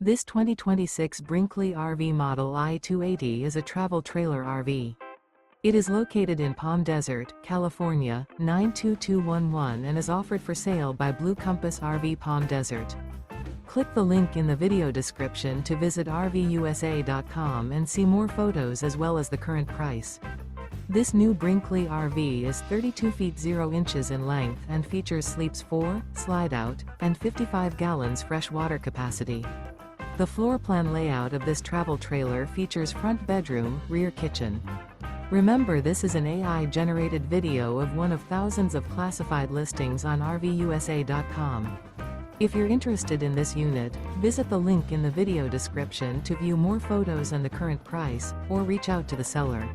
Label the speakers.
Speaker 1: This 2026 Brinkley RV Model I 280 is a travel trailer RV. It is located in Palm Desert, California, 92211 and is offered for sale by Blue Compass RV Palm Desert. Click the link in the video description to visit RVUSA.com and see more photos as well as the current price. This new Brinkley RV is 32 feet 0 inches in length and features sleeps 4, slide-out, and 55 gallons fresh water capacity. The floor plan layout of this travel trailer features front bedroom, rear kitchen. Remember, this is an AI-generated video of one of thousands of classified listings on RVUSA.com. If you're interested in this unit, visit the link in the video description to view more photos and the current price, or reach out to the seller.